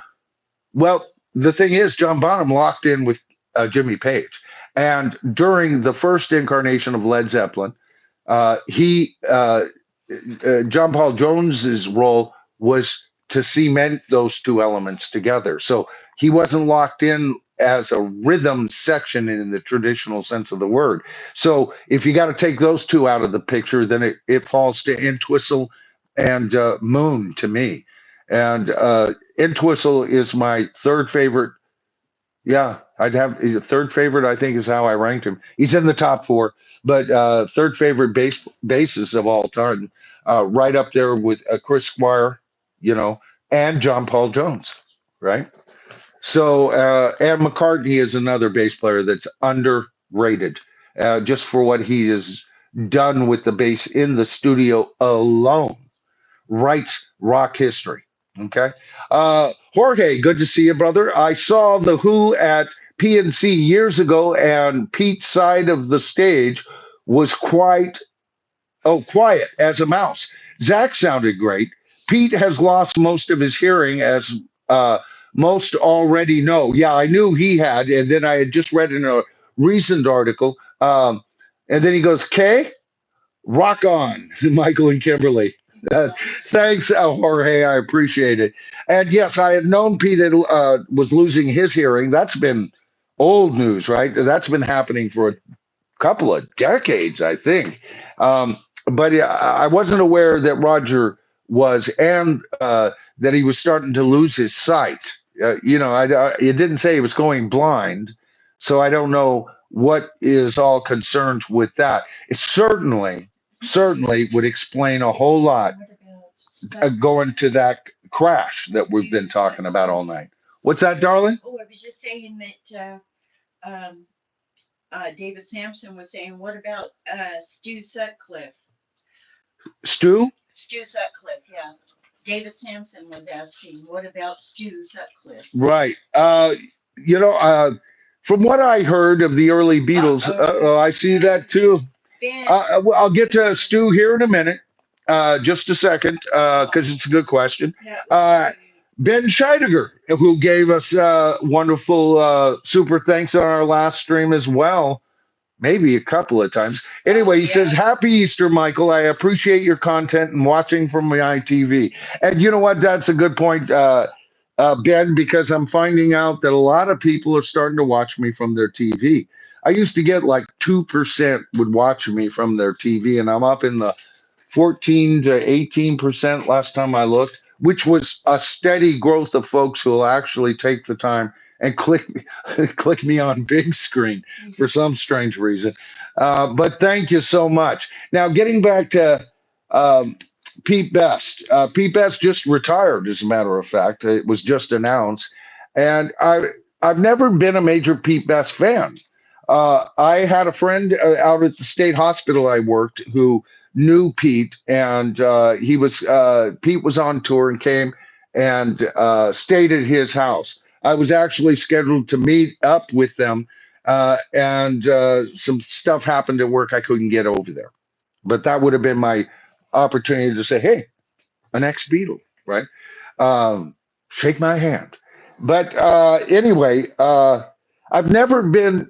Well, the thing is, John Bonham locked in with Jimmy Page, and during the first incarnation of Led Zeppelin, he John Paul Jones's role was to cement those two elements together. So he wasn't locked in as a rhythm section in the traditional sense of the word. So if you got to take those two out of the picture, then it falls to Entwistle and Moon to me. And Entwistle is my third favorite. Yeah, I'd have the third favorite. I think is how I ranked him. He's in the top four, but third favorite bassist of all time, right up there with Chris Squire, you know, and John Paul Jones, right? So and McCartney is another bass player that's underrated, just for what he has done with the bass in the studio alone. Writes rock history. Okay. Jorge, good to see you, brother. I saw the Who at PNC years ago, and Pete's side of the stage was quiet as a mouse. Zach sounded great. Pete has lost most of his hearing, as uh, most already know. Yeah, I knew he had, and then I had just read in a recent article. And then he goes, "Kay, rock on," Michael and Kimberly. Thanks, Jorge. I appreciate it. And yes, I had known Pete was losing his hearing. That's been old news, right? That's been happening for a couple of decades, I think. But yeah, I wasn't aware that Roger was, and that he was starting to lose his sight. It didn't say he was going blind, so I don't know what is all concerned with that. It certainly would explain a whole lot going to that crash that we've been talking about all night. What's that, darling? Oh, I was just saying that David Sampson was saying, what about Stu Sutcliffe? Stu? Stu Sutcliffe, yeah. David Sampson was asking, what about Stu Sutcliffe? Right. From what I heard of the early Beatles, I see that too. I'll get to Stu here in a minute. Just a second, because it's a good question. Ben Scheidegger, who gave us wonderful super thanks on our last stream as well, maybe a couple of times. Anyway, he says, Happy Easter, Michael. I appreciate your content and watching from my TV. And you know what? That's a good point, Ben, because I'm finding out that a lot of people are starting to watch me from their TV. I used to get like 2% would watch me from their TV, and I'm up in the 14 to 18% last time I looked, which was a steady growth of folks who will actually take the time and click me on big screen for some strange reason. But thank you so much. Now, getting back to um, Pete Best. Pete Best just retired, as a matter of fact. It was just announced, and I've never been a major Pete Best fan. I had a friend out at the state hospital I worked who knew Pete, and Pete was on tour and came and stayed at his house. I was actually scheduled to meet up with them, and some stuff happened at work. I couldn't get over there, but that would have been my opportunity to say, "Hey, an ex-Beatle, right? Shake my hand." But anyway, I've never been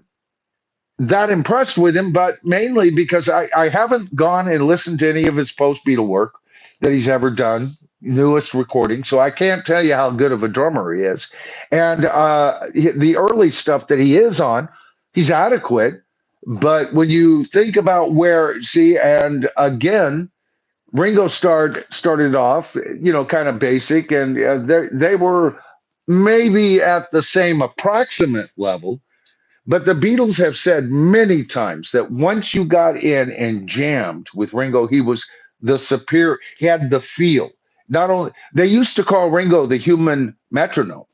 that impressed with him, but mainly because I haven't gone and listened to any of his post Beatle work that he's ever done, newest recording. So I can't tell you how good of a drummer he is. And the early stuff that he is on, he's adequate. But when you think about where, see, and again, Ringo started off, kind of basic, and they were maybe at the same approximate level, but the Beatles have said many times that once you got in and jammed with Ringo, he was the superior. He had the feel. Not only they used to call Ringo the human metronome.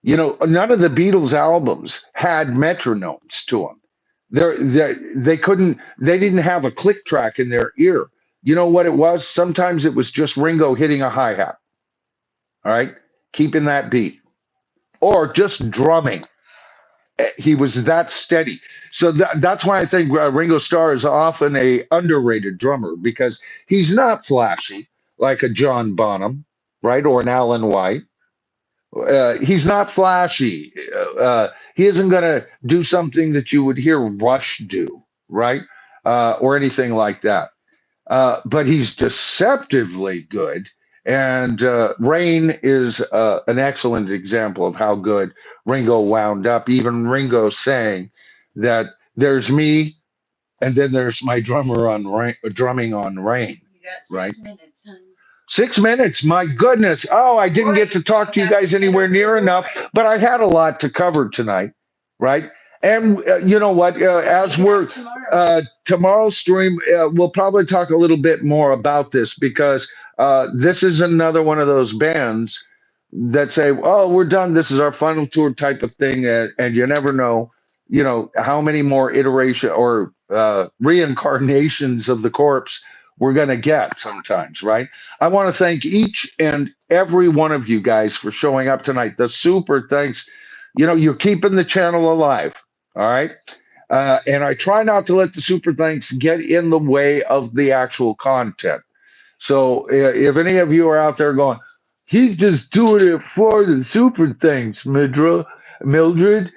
None of the Beatles albums had metronomes to them. They couldn't. They didn't have a click track in their ear. You know what it was? Sometimes it was just Ringo hitting a hi hat. All right, keeping that beat, or just drumming. He was that steady. So that's why I think Ringo Starr is often a underrated drummer because he's not flashy like a John Bonham, right, or an Alan White. He's not flashy. He isn't going to do something that you would hear Rush do, right, or anything like that. But he's deceptively good. And Rain is an excellent example of how good Ringo wound up. Even Ringo saying that there's me, and then there's my drummer on rain, drumming on Rain. You got Right? 6 minutes, honey. 6 minutes, my goodness. Oh, I didn't get to talk to you guys anywhere near enough, but I had a lot to cover tonight, right? And you know what? As we're tomorrow's stream, we'll probably talk a little bit more about this because this is another one of those bands that say, "Oh, we're done. This is our final tour," type of thing, and you never know, how many more iteration or reincarnations of the corpse we're going to get sometimes, right? I want to thank each and every one of you guys for showing up tonight. The super thanks. You're keeping the channel alive. All right. And I try not to let the super thanks get in the way of the actual content. So if any of you are out there going, he's just doing it for the super thanks, Mildred,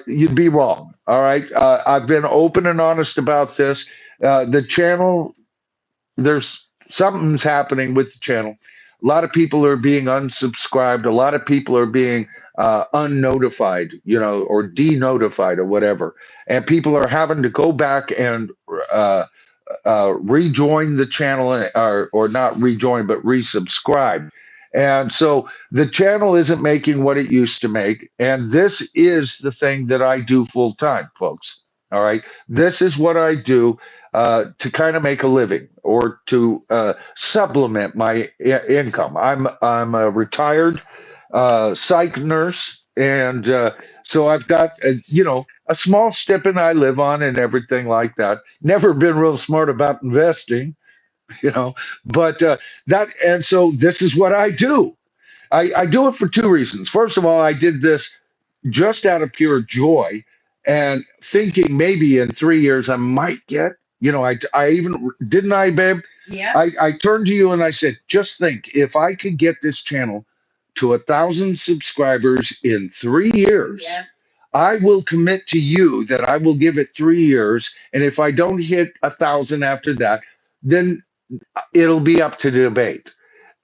you'd be wrong. All right. I've been open and honest about this. The channel, there's something's happening with the channel. A lot of people are being unsubscribed. A lot of people are being unnotified, or denotified or whatever. And people are having to go back and rejoin the channel, or not rejoin, but resubscribe. And so the channel isn't making what it used to make. And this is the thing that I do full time, folks. All right. This is what I do to kind of make a living or to supplement my income. I'm a retired psych nurse, and so I've got a small stipend I live on and everything like that. Never been real smart about investing, you know, but and so this is what I do. I do it for two reasons. First of all, I did this just out of pure joy and thinking maybe in 3 years I might get, I even didn't I, babe? Yeah. I turned to you and I said, just think if I could get this channel to 1,000 subscribers in 3 years, Yeah. I will commit to you that I will give it 3 years. And if I don't hit 1,000 after that, then it'll be up to debate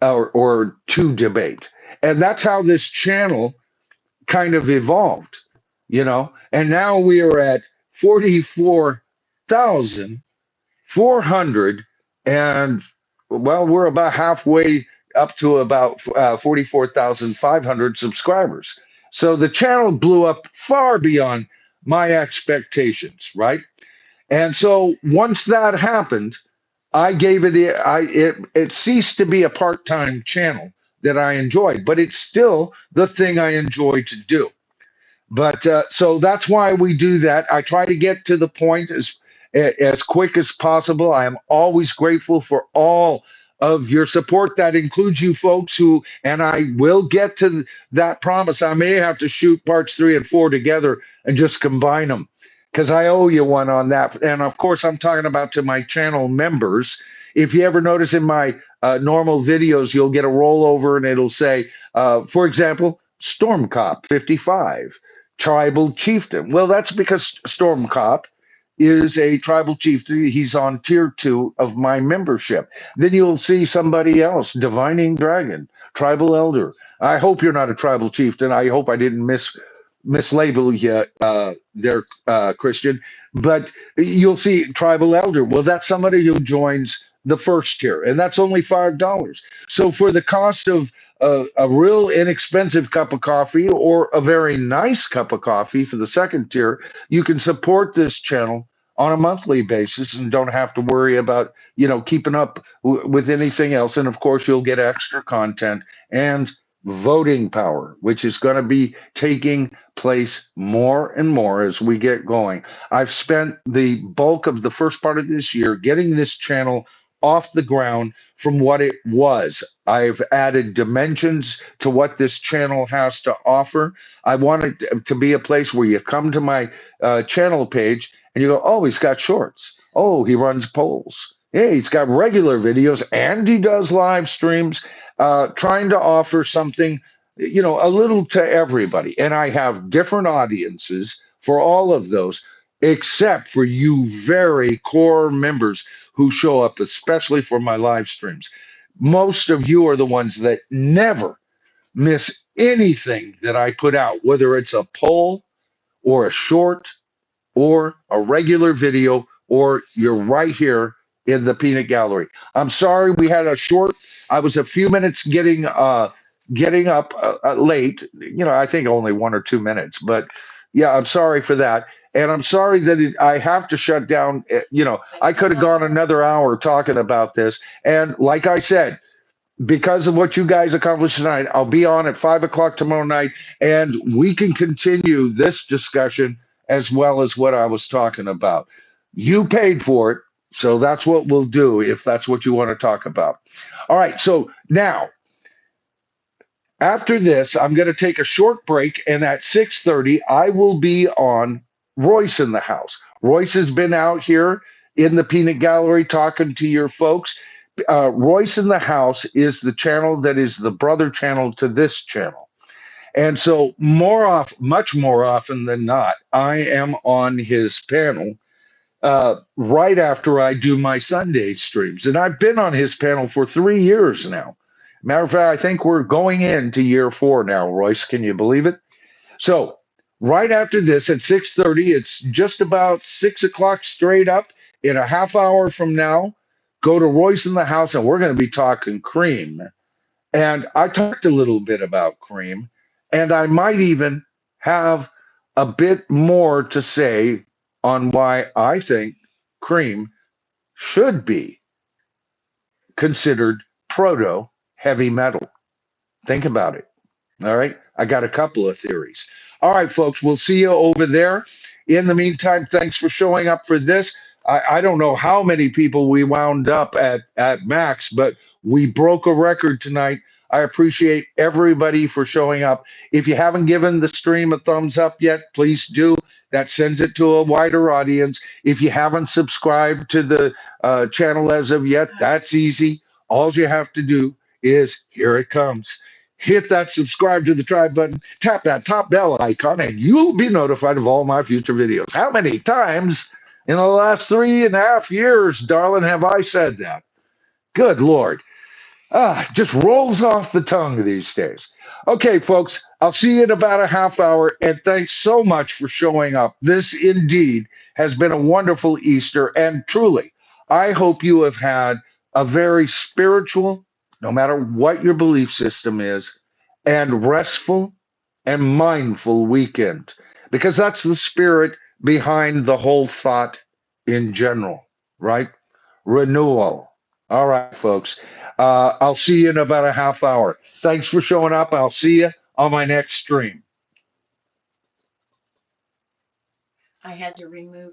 or to debate. And that's how this channel kind of evolved, you know. And now we are at 44,400, and well, we're about halfway up to about 44,500 subscribers. So the channel blew up far beyond my expectations, right? And so once that happened, I gave it ceased to be a part-time channel that I enjoyed, but it's still the thing I enjoy to do. But so that's why we do that. I try to get to the point as quick as possible. I am always grateful for all of your support. That includes you folks who, and I will get to that promise. I may have to shoot parts 3 and 4 together and just combine them because I owe you one on that. And of course, I'm talking about to my channel members. If you ever notice in my normal videos, you'll get a rollover and it'll say, for example, Storm Cop 55 tribal chieftain. Well, that's because Storm Cop is a tribal chieftain. He's on tier 2 of my membership. Then you'll see somebody else, Divining Dragon, tribal elder. I hope you're not a tribal chieftain. I hope I didn't mislabel you there, Christian. But you'll see tribal elder. Well, that's somebody who joins the first tier, and that's only $5. So for the cost of a real inexpensive cup of coffee or a very nice cup of coffee for the second tier, you can support this channel on a monthly basis and don't have to worry about, keeping up with anything else. And of course, you'll get extra content and voting power, which is going to be taking place more and more as we get going. I've spent the bulk of the first part of this year getting this channel off the ground from what it was. I've added dimensions to what this channel has to offer. I want it to be a place where you come to my channel page and you go, oh, he's got shorts. Oh, he runs polls. Hey, he's got regular videos and he does live streams, trying to offer something, a little to everybody. And I have different audiences for all of those, except for you very core members who show up, especially for my live streams. Most of you are the ones that never miss anything that I put out, whether it's a poll or a short or a regular video, or you're right here in the peanut gallery. I'm sorry we had a short. I was a few minutes getting up late. I think only 1 or 2 minutes, but yeah, I'm sorry for that. And I'm sorry that I have to shut down. I could have gone another hour talking about this. And like I said, because of what you guys accomplished tonight, I'll be on at 5 o'clock tomorrow night, and we can continue this discussion as well as what I was talking about. You paid for it, so that's what we'll do if that's what you want to talk about. All right, so now after this, I'm going to take a short break, and at 6:30, I will be on Royce in the House. Royce has been out here in the peanut gallery talking to your folks. Royce in the House is the channel that is the brother channel to this channel. And so much more often than not, I am on his panel right after I do my Sunday streams. And I've been on his panel for 3 years now. Matter of fact, I think we're going into year 4 now, Royce. Can you believe it? So right after this at 6:30, it's just about 6 o'clock straight up. In a half hour from now, go to Royce in the House, and we're going to be talking cream. And I talked a little bit about cream, and I might even have a bit more to say on why I think cream should be considered proto heavy metal. Think about it. All right. I got a couple of theories. All right, folks, we'll see you over there. In the meantime, thanks for showing up for this. I don't know how many people we wound up at max, but we broke a record tonight. I appreciate everybody for showing up. If you haven't given the stream a thumbs up yet, please do. That sends it to a wider audience. If you haven't subscribed to the channel as of yet, that's easy. All you have to do is here it comes. hit that subscribe to the tribe button, tap that top bell icon, and you'll be notified of all my future videos. How many times in the last 3.5 years, darling, have I said that? Good Lord. Just rolls off the tongue these days. Okay, folks, I'll see you in about a half hour, and thanks so much for showing up. This indeed has been a wonderful Easter, and truly, I hope you have had a very spiritual, no matter what your belief system is, and restful and mindful weekend, because that's the spirit behind the whole thought in general, right? Renewal. All right, folks. I'll see you in about a half hour. Thanks for showing up. I'll see you on my next stream. I had to remove